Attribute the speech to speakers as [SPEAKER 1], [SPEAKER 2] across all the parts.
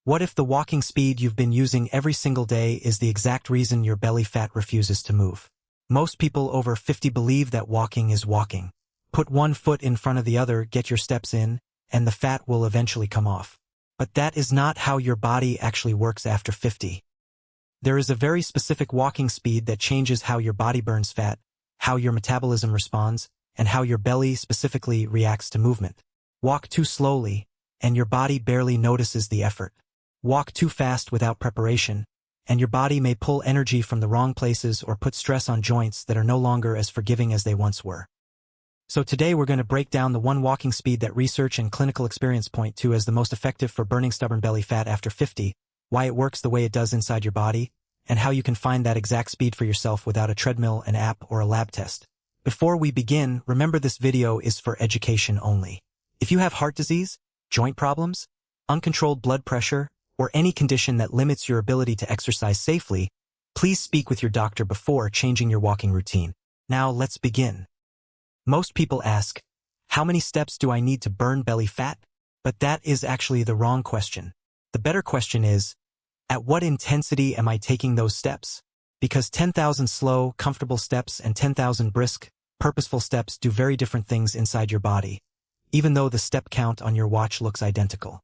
[SPEAKER 1] What if the walking speed you've been using every single day is the exact reason your belly fat refuses to move? Most people over 50 believe that walking is walking. Put one foot in front of the other, get your steps in, and the fat will eventually come off. But that is not how your body actually works after 50. There is a very specific walking speed that changes how your body burns fat, how your metabolism responds, and how your belly specifically reacts to movement. Walk too slowly, and your body barely notices the effort. Walk too fast without preparation, and your body may pull energy from the wrong places or put stress on joints that are no longer as forgiving as they once were. So today we're going to break down the one walking speed that research and clinical experience point to as the most effective for burning stubborn belly fat after 50, why it works the way it does inside your body, and how you can find that exact speed for yourself without a treadmill, an app, or a lab test. Before we begin, remember this video is for education only. If you have heart disease, joint problems, uncontrolled blood pressure, or any condition that limits your ability to exercise safely, please speak with your doctor before changing your walking routine. Now let's begin. Most people ask, how many steps do I need to burn belly fat? But that is actually the wrong question. The better question is, at what intensity am I taking those steps? Because 10,000 slow, comfortable steps and 10,000 brisk, purposeful steps do very different things inside your body, even though the step count on your watch looks identical.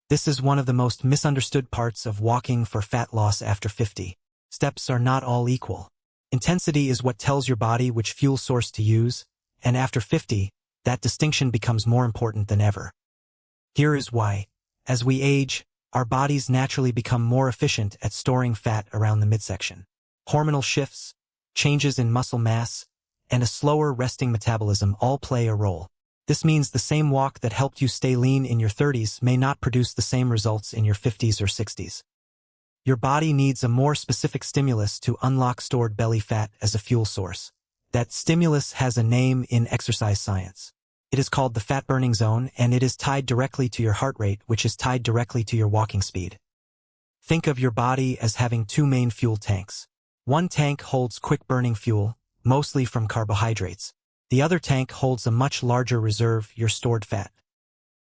[SPEAKER 1] This is one of the most misunderstood parts of walking for fat loss after 50. Steps are not all equal. Intensity is what tells your body which fuel source to use, and after 50, that distinction becomes more important than ever. Here is why. As we age, our bodies naturally become more efficient at storing fat around the midsection. Hormonal shifts, changes in muscle mass, and a slower resting metabolism all play a role. This means the same walk that helped you stay lean in your 30s may not produce the same results in your 50s or 60s. Your body needs a more specific stimulus to unlock stored belly fat as a fuel source. That stimulus has a name in exercise science. It is called the fat-burning zone, and it is tied directly to your heart rate, which is tied directly to your walking speed. Think of your body as having two main fuel tanks. One tank holds quick-burning fuel, mostly from carbohydrates. The other tank holds a much larger reserve, your stored fat.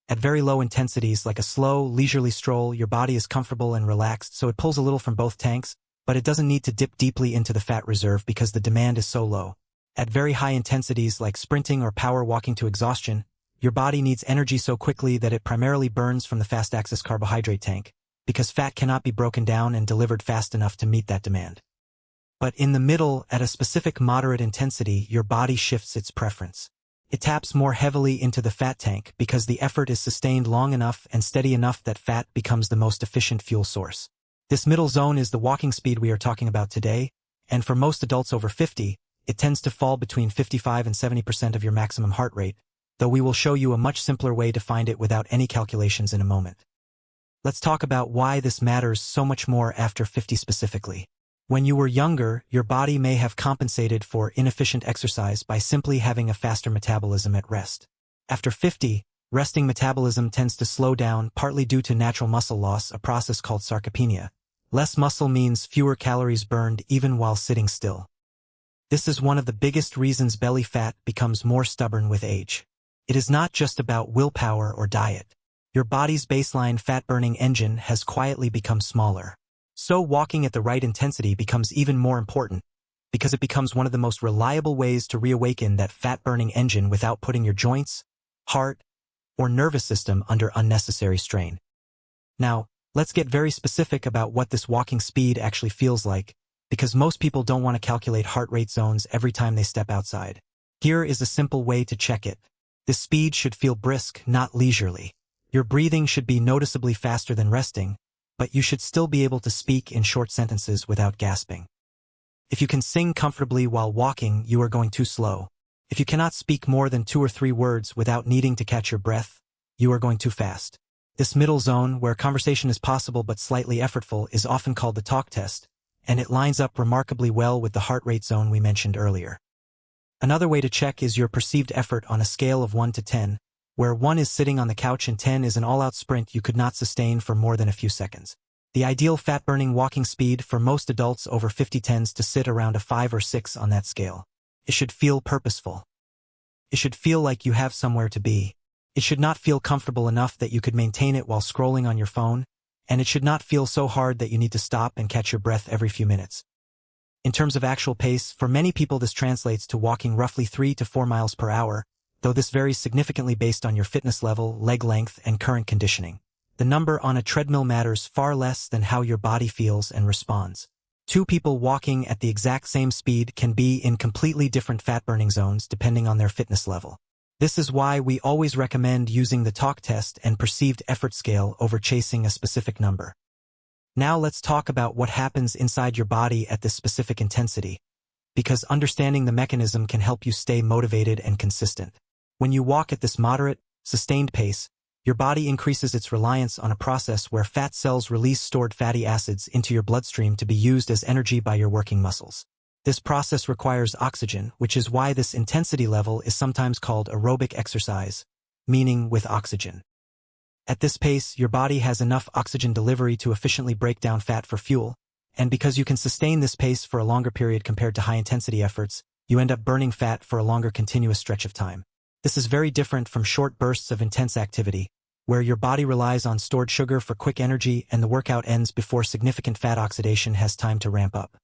[SPEAKER 1] At very low intensities, like a slow, leisurely stroll, your body is comfortable and relaxed, so it pulls a little from both tanks, but it doesn't need to dip deeply into the fat reserve because the demand is so low. At very high intensities like sprinting or power walking to exhaustion, your body needs energy so quickly that it primarily burns from the fast-access carbohydrate tank, because fat cannot be broken down and delivered fast enough to meet that demand. But in the middle, at a specific moderate intensity, your body shifts its preference. It taps more heavily into the fat tank because the effort is sustained long enough and steady enough that fat becomes the most efficient fuel source. This middle zone is the walking speed we are talking about today, and for most adults over 50, it tends to fall between 55 and 70% of your maximum heart rate, though we will show you a much simpler way to find it without any calculations in a moment. Let's talk about why this matters so much more after 50 specifically. When you were younger, your body may have compensated for inefficient exercise by simply having a faster metabolism at rest. After 50, resting metabolism tends to slow down, partly due to natural muscle loss, a process called sarcopenia. Less muscle means fewer calories burned even while sitting still. This is one of the biggest reasons belly fat becomes more stubborn with age. It is not just about willpower or diet. Your body's baseline fat-burning engine has quietly become smaller. So walking at the right intensity becomes even more important, because it becomes one of the most reliable ways to reawaken that fat-burning engine without putting your joints, heart, or nervous system under unnecessary strain. Now, let's get very specific about what this walking speed actually feels like, because most people don't want to calculate heart rate zones every time they step outside. Here is a simple way to check it. This speed should feel brisk, not leisurely. Your breathing should be noticeably faster than resting, but you should still be able to speak in short sentences without gasping. If you can sing comfortably while walking, you are going too slow. If you cannot speak more than 2 or 3 words without needing to catch your breath, you are going too fast. This middle zone, where conversation is possible but slightly effortful, is often called the talk test, and it lines up remarkably well with the heart rate zone we mentioned earlier. Another way to check is your perceived effort on a scale of 1 to 10, where 1 is sitting on the couch and 10 is an all-out sprint you could not sustain for more than a few seconds. The ideal fat-burning walking speed for most adults over 50 tends to sit around a 5 or 6 on that scale. It should feel purposeful. It should feel like you have somewhere to be. It should not feel comfortable enough that you could maintain it while scrolling on your phone, and it should not feel so hard that you need to stop and catch your breath every few minutes. In terms of actual pace, for many people this translates to walking roughly 3 to 4 miles per hour, though this varies significantly based on your fitness level, leg length, and current conditioning. The number on a treadmill matters far less than how your body feels and responds. Two people walking at the exact same speed can be in completely different fat-burning zones depending on their fitness level. This is why we always recommend using the talk test and perceived effort scale over chasing a specific number. Now let's talk about what happens inside your body at this specific intensity, because understanding the mechanism can help you stay motivated and consistent. When you walk at this moderate, sustained pace, your body increases its reliance on a process where fat cells release stored fatty acids into your bloodstream to be used as energy by your working muscles. This process requires oxygen, which is why this intensity level is sometimes called aerobic exercise, meaning with oxygen. At this pace, your body has enough oxygen delivery to efficiently break down fat for fuel, and because you can sustain this pace for a longer period compared to high-intensity efforts, you end up burning fat for a longer continuous stretch of time. This is very different from short bursts of intense activity, where your body relies on stored sugar for quick energy and the workout ends before significant fat oxidation has time to ramp up.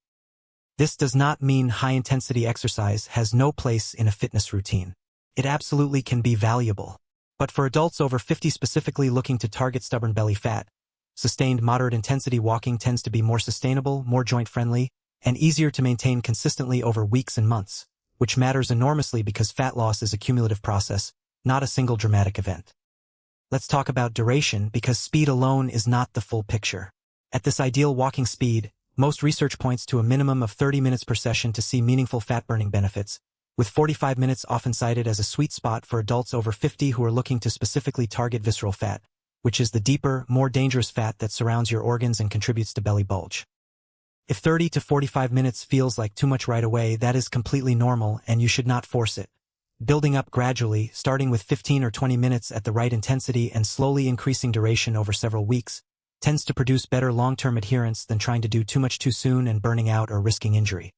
[SPEAKER 1] This does not mean high-intensity exercise has no place in a fitness routine. It absolutely can be valuable. But for adults over 50 specifically looking to target stubborn belly fat, sustained moderate-intensity walking tends to be more sustainable, more joint-friendly, and easier to maintain consistently over weeks and months, which matters enormously because fat loss is a cumulative process, not a single dramatic event. Let's talk about duration because speed alone is not the full picture. At this ideal walking speed, most research points to a minimum of 30 minutes per session to see meaningful fat-burning benefits, with 45 minutes often cited as a sweet spot for adults over 50 who are looking to specifically target visceral fat, which is the deeper, more dangerous fat that surrounds your organs and contributes to belly bulge. If 30 to 45 minutes feels like too much right away, that is completely normal and you should not force it. Building up gradually, starting with 15 or 20 minutes at the right intensity and slowly increasing duration over several weeks, tends to produce better long-term adherence than trying to do too much too soon and burning out or risking injury.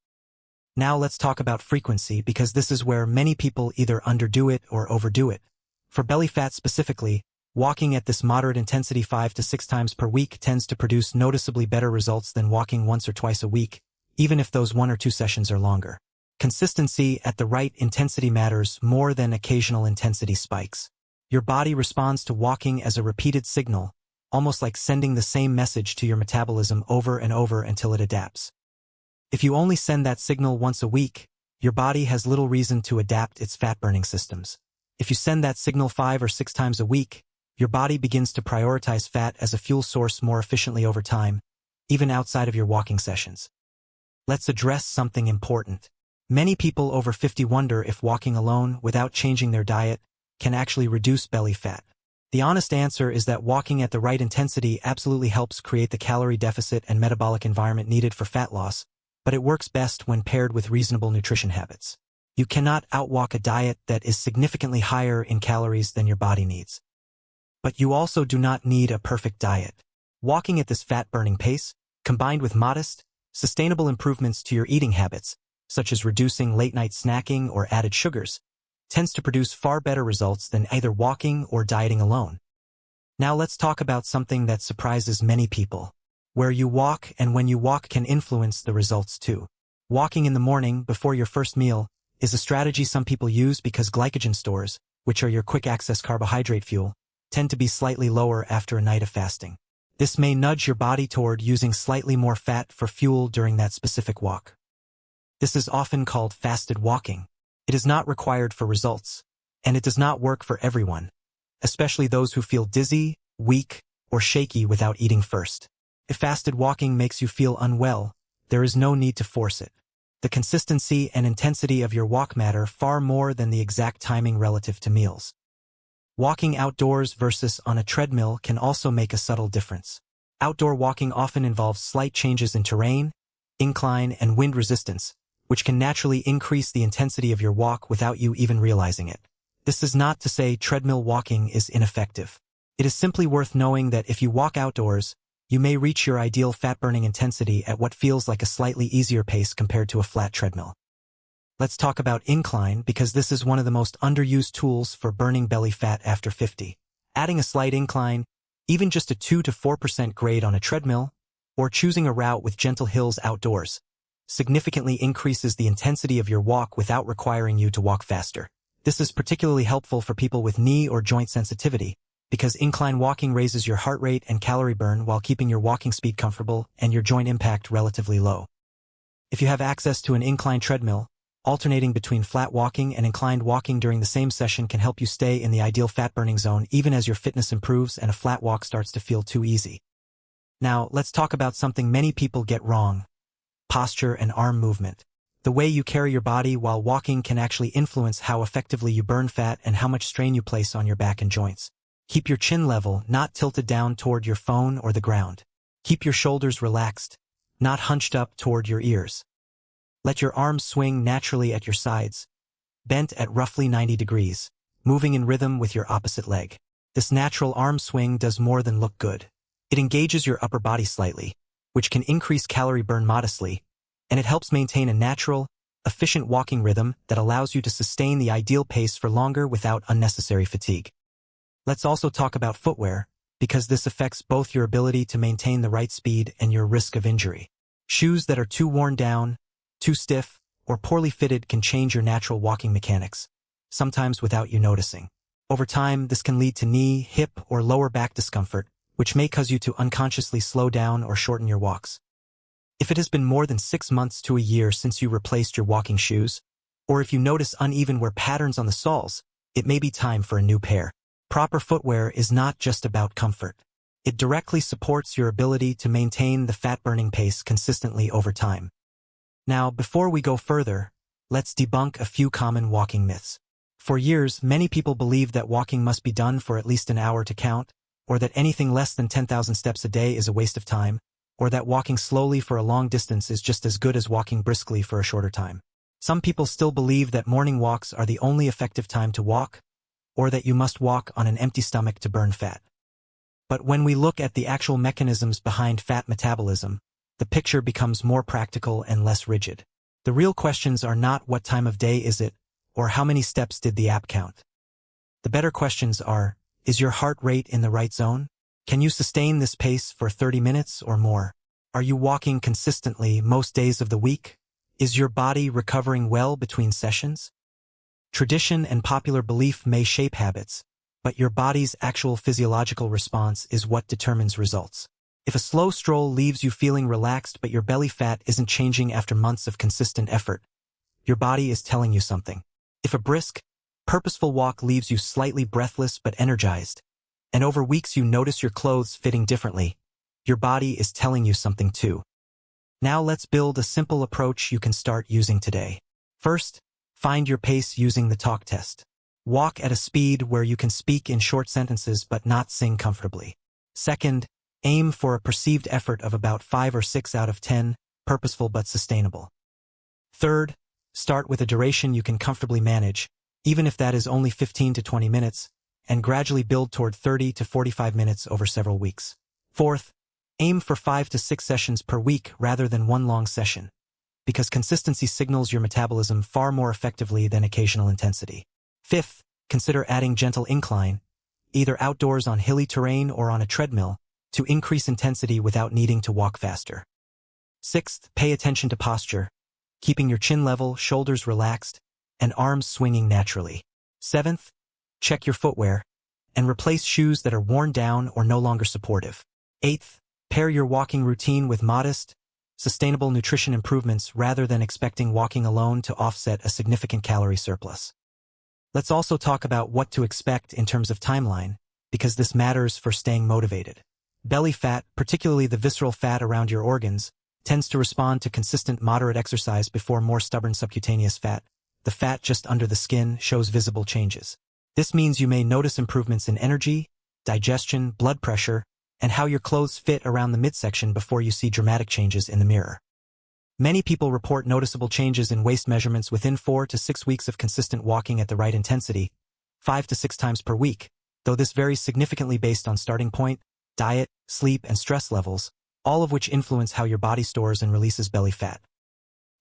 [SPEAKER 1] Now let's talk about frequency because this is where many people either underdo it or overdo it. For belly fat specifically, walking at this moderate intensity 5 to 6 times per week tends to produce noticeably better results than walking once or twice a week, even if those 1 or 2 sessions are longer. Consistency at the right intensity matters more than occasional intensity spikes. Your body responds to walking as a repeated signal, almost like sending the same message to your metabolism over and over until it adapts. If you only send that signal once a week, your body has little reason to adapt its fat-burning systems. If you send that signal 5 or 6 times a week, your body begins to prioritize fat as a fuel source more efficiently over time, even outside of your walking sessions. Let's address something important. Many people over 50 wonder if walking alone, without changing their diet, can actually reduce belly fat. The honest answer is that walking at the right intensity absolutely helps create the calorie deficit and metabolic environment needed for fat loss, but it works best when paired with reasonable nutrition habits. You cannot outwalk a diet that is significantly higher in calories than your body needs. But you also do not need a perfect diet. Walking at this fat-burning pace, combined with modest, sustainable improvements to your eating habits, such as reducing late-night snacking or added sugars, tends to produce far better results than either walking or dieting alone. Now let's talk about something that surprises many people. Where you walk and when you walk can influence the results too. Walking in the morning before your first meal is a strategy some people use because glycogen stores, which are your quick-access carbohydrate fuel, tend to be slightly lower after a night of fasting. This may nudge your body toward using slightly more fat for fuel during that specific walk. This is often called fasted walking. It is not required for results, and it does not work for everyone, especially those who feel dizzy, weak, or shaky without eating first. If fasted walking makes you feel unwell, there is no need to force it. The consistency and intensity of your walk matter far more than the exact timing relative to meals. Walking outdoors versus on a treadmill can also make a subtle difference. Outdoor walking often involves slight changes in terrain, incline, and wind resistance, which can naturally increase the intensity of your walk without you even realizing it. This is not to say treadmill walking is ineffective. It is simply worth knowing that if you walk outdoors, you may reach your ideal fat-burning intensity at what feels like a slightly easier pace compared to a flat treadmill. Let's talk about incline because this is one of the most underused tools for burning belly fat after 50. Adding a slight incline, Even just a 2 to 4% grade on a treadmill, or choosing a route with gentle hills outdoors, significantly increases the intensity of your walk without requiring you to walk faster. This is particularly helpful for people with knee or joint sensitivity, because incline walking raises your heart rate and calorie burn while keeping your walking speed comfortable and your joint impact relatively low. If you have access to an incline treadmill, alternating between flat walking and inclined walking during the same session can help you stay in the ideal fat-burning zone even as your fitness improves and a flat walk starts to feel too easy. Now, let's talk about something many people get wrong: posture and arm movement. The way you carry your body while walking can actually influence how effectively you burn fat and how much strain you place on your back and joints. Keep your chin level, not tilted down toward your phone or the ground. Keep your shoulders relaxed, not hunched up toward your ears. Let your arms swing naturally at your sides, bent at roughly 90 degrees, moving in rhythm with your opposite leg. This natural arm swing does more than look good. It engages your upper body slightly, which can increase calorie burn modestly, and it helps maintain a natural, efficient walking rhythm that allows you to sustain the ideal pace for longer without unnecessary fatigue. Let's also talk about footwear, because this affects both your ability to maintain the right speed and your risk of injury. Shoes that are too worn down, too stiff, or poorly fitted can change your natural walking mechanics, sometimes without you noticing. Over time, this can lead to knee, hip, or lower back discomfort, which may cause you to unconsciously slow down or shorten your walks. If it has been more than 6 months to a year since you replaced your walking shoes, or if you notice uneven wear patterns on the soles, it may be time for a new pair. Proper footwear is not just about comfort. It directly supports your ability to maintain the fat-burning pace consistently over time. Now, before we go further, let's debunk a few common walking myths. For years, many people believed that walking must be done for at least an hour to count, or that anything less than 10,000 steps a day is a waste of time, or that walking slowly for a long distance is just as good as walking briskly for a shorter time. Some people still believe that morning walks are the only effective time to walk, or that you must walk on an empty stomach to burn fat. But when we look at the actual mechanisms behind fat metabolism, the picture becomes more practical and less rigid. The real questions are not what time of day is it, or how many steps did the app count. The better questions are, is your heart rate in the right zone? Can you sustain this pace for 30 minutes or more? Are you walking consistently most days of the week? Is your body recovering well between sessions? Tradition and popular belief may shape habits, but your body's actual physiological response is what determines results. If a slow stroll leaves you feeling relaxed but your belly fat isn't changing after months of consistent effort, your body is telling you something. If a brisk, purposeful walk leaves you slightly breathless but energized, and over weeks you notice your clothes fitting differently, your body is telling you something too. Now let's build a simple approach you can start using today. First, find your pace using the talk test. Walk at a speed where you can speak in short sentences but not sing comfortably. Second, aim for a perceived effort of about 5 or 6 out of 10, purposeful but sustainable. Third, start with a duration you can comfortably manage, even if that is only 15 to 20 minutes, and gradually build toward 30 to 45 minutes over several weeks. Fourth, aim for 5 to 6 sessions per week rather than one long session, because consistency signals your metabolism far more effectively than occasional intensity. Fifth, consider adding gentle incline, either outdoors on hilly terrain or on a treadmill, to increase intensity without needing to walk faster. Sixth, pay attention to posture, keeping your chin level, shoulders relaxed, and arms swinging naturally. Seventh, check your footwear, and replace shoes that are worn down or no longer supportive. Eighth, pair your walking routine with modest, sustainable nutrition improvements rather than expecting walking alone to offset a significant calorie surplus. Let's also talk about what to expect in terms of timeline, because this matters for staying motivated. Belly fat, particularly the visceral fat around your organs, tends to respond to consistent moderate exercise before more stubborn subcutaneous fat. The fat just under the skin shows visible changes. This means you may notice improvements in energy, digestion, blood pressure, and how your clothes fit around the midsection before you see dramatic changes in the mirror. Many people report noticeable changes in waist measurements within 4 to 6 weeks of consistent walking at the right intensity, 5 to 6 times per week, though this varies significantly based on starting point, diet, sleep, and stress levels, all of which influence how your body stores and releases belly fat.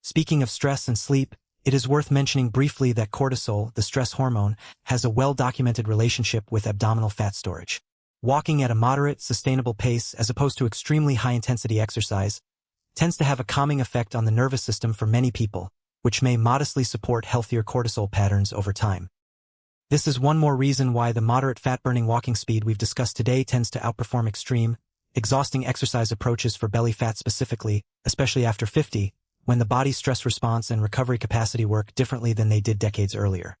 [SPEAKER 1] Speaking of stress and sleep, it is worth mentioning briefly that cortisol, the stress hormone, has a well-documented relationship with abdominal fat storage. Walking at a moderate, sustainable pace as opposed to extremely high-intensity exercise tends to have a calming effect on the nervous system for many people, which may modestly support healthier cortisol patterns over time. This is one more reason why the moderate fat-burning walking speed we've discussed today tends to outperform extreme, exhausting exercise approaches for belly fat specifically, especially after 50, when the body's stress response and recovery capacity work differently than they did decades earlier.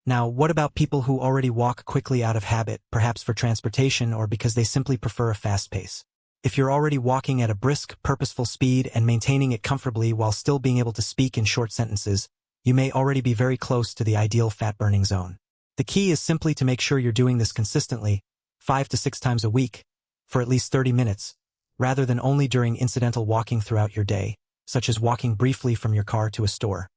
[SPEAKER 1] Now, what about people who already walk quickly out of habit, perhaps for transportation or because they simply prefer a fast pace? If you're already walking at a brisk, purposeful speed and maintaining it comfortably while still being able to speak in short sentences, you may already be very close to the ideal fat-burning zone. The key is simply to make sure you're doing this consistently, 5 to 6 times a week, for at least 30 minutes, rather than only during incidental walking throughout your day, such as walking briefly from your car to a store.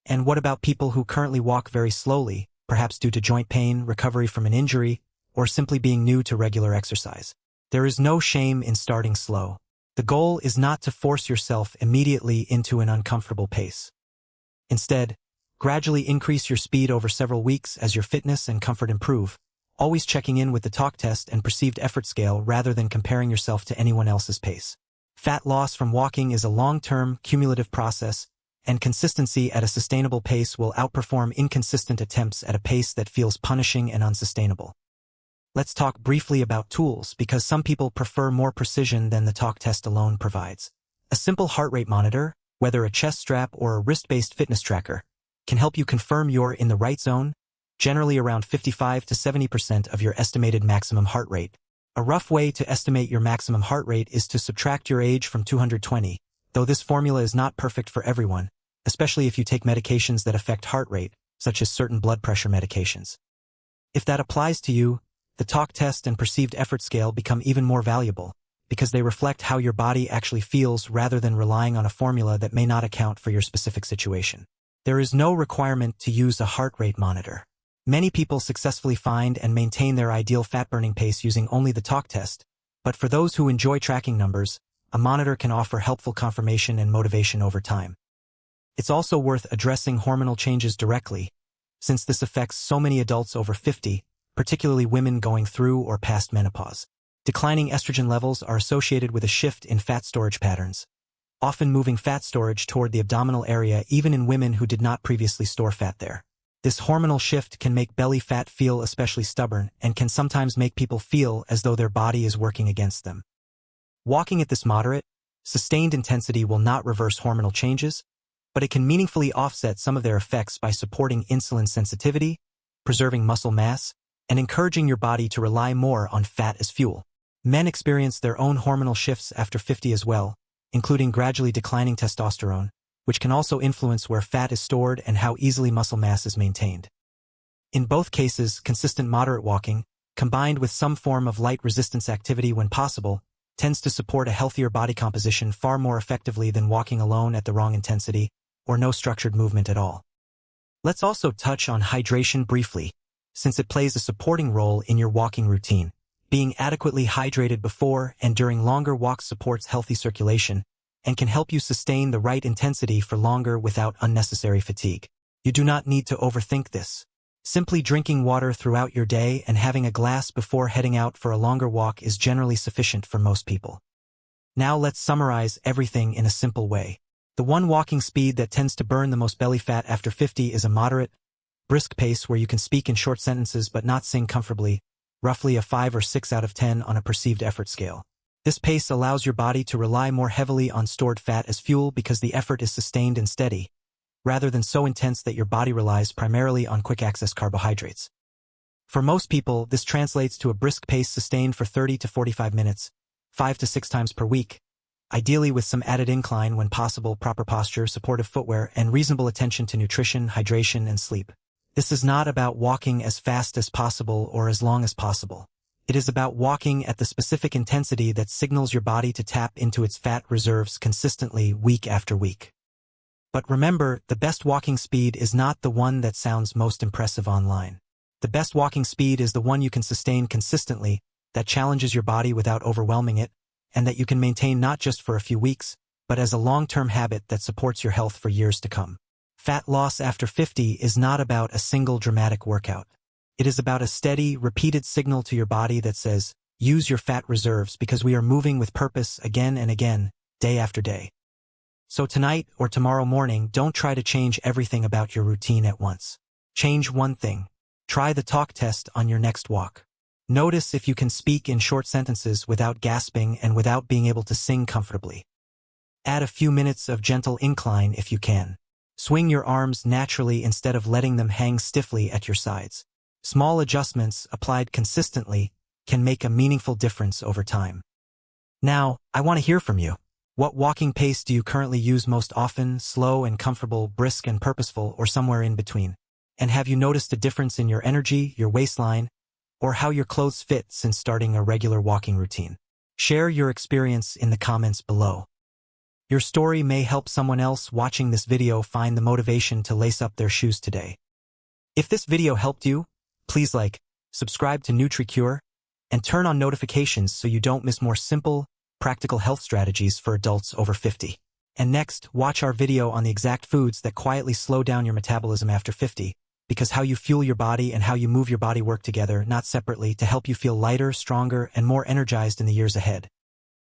[SPEAKER 1] And what about people who currently walk very slowly, perhaps due to joint pain, recovery from an injury, or simply being new to regular exercise? There is no shame in starting slow. The goal is not to force yourself immediately into an uncomfortable pace. Instead, gradually increase your speed over several weeks as your fitness and comfort improve, always checking in with the talk test and perceived effort scale rather than comparing yourself to anyone else's pace. Fat loss from walking is a long-term, cumulative process, and consistency at a sustainable pace will outperform inconsistent attempts at a pace that feels punishing and unsustainable. Let's talk briefly about tools because some people prefer more precision than the talk test alone provides. A simple heart rate monitor, whether a chest strap or a wrist-based fitness tracker, can help you confirm you're in the right zone, generally around 55 to 70% of your estimated maximum heart rate. A rough way to estimate your maximum heart rate is to subtract your age from 220, though this formula is not perfect for everyone, especially if you take medications that affect heart rate, such as certain blood pressure medications. If that applies to you, the talk test and perceived effort scale become even more valuable, because they reflect how your body actually feels rather than relying on a formula that may not account for your specific situation. There is no requirement to use a heart rate monitor. Many people successfully find and maintain their ideal fat-burning pace using only the talk test, but for those who enjoy tracking numbers, a monitor can offer helpful confirmation and motivation over time. It's also worth addressing hormonal changes directly, since this affects so many adults over 50, particularly women going through or past menopause. Declining estrogen levels are associated with a shift in fat storage patterns, often moving fat storage toward the abdominal area even in women who did not previously store fat there. This hormonal shift can make belly fat feel especially stubborn and can sometimes make people feel as though their body is working against them. Walking at this moderate, sustained intensity will not reverse hormonal changes, but it can meaningfully offset some of their effects by supporting insulin sensitivity, preserving muscle mass, and encouraging your body to rely more on fat as fuel. Men experience their own hormonal shifts after 50 as well, including gradually declining testosterone, which can also influence where fat is stored and how easily muscle mass is maintained. In both cases, consistent moderate walking, combined with some form of light resistance activity when possible, tends to support a healthier body composition far more effectively than walking alone at the wrong intensity or no structured movement at all. Let's also touch on hydration briefly, since it plays a supporting role in your walking routine. Being adequately hydrated before and during longer walks supports healthy circulation and can help you sustain the right intensity for longer without unnecessary fatigue. You do not need to overthink this. Simply drinking water throughout your day and having a glass before heading out for a longer walk is generally sufficient for most people. Now let's summarize everything in a simple way. The one walking speed that tends to burn the most belly fat after 50 is a moderate, brisk pace where you can speak in short sentences but not sing comfortably, roughly a 5 or 6 out of 10 on a perceived effort scale. This pace allows your body to rely more heavily on stored fat as fuel because the effort is sustained and steady, rather than so intense that your body relies primarily on quick-access carbohydrates. For most people, this translates to a brisk pace sustained for 30 to 45 minutes, 5 to 6 times per week, ideally with some added incline when possible, proper posture, supportive footwear, and reasonable attention to nutrition, hydration, and sleep. This is not about walking as fast as possible or as long as possible. It is about walking at the specific intensity that signals your body to tap into its fat reserves consistently week after week. But remember, the best walking speed is not the one that sounds most impressive online. The best walking speed is the one you can sustain consistently, that challenges your body without overwhelming it, and that you can maintain not just for a few weeks, but as a long-term habit that supports your health for years to come. Fat loss after 50 is not about a single dramatic workout. It is about a steady, repeated signal to your body that says, use your fat reserves because we are moving with purpose again and again, day after day. So tonight or tomorrow morning, don't try to change everything about your routine at once. Change one thing. Try the talk test on your next walk. Notice if you can speak in short sentences without gasping and without being able to sing comfortably. Add a few minutes of gentle incline if you can. Swing your arms naturally instead of letting them hang stiffly at your sides. Small adjustments applied consistently can make a meaningful difference over time. Now, I want to hear from you. What walking pace do you currently use most often, slow and comfortable, brisk and purposeful, or somewhere in between? And have you noticed a difference in your energy, your waistline, or how your clothes fit since starting a regular walking routine? Share your experience in the comments below. Your story may help someone else watching this video find the motivation to lace up their shoes today. If this video helped you, please like, subscribe to NutriCure, and turn on notifications so you don't miss more simple, practical health strategies for adults over 50. And next, watch our video on the exact foods that quietly slow down your metabolism after 50, because how you fuel your body and how you move your body work together, not separately, to help you feel lighter, stronger, and more energized in the years ahead.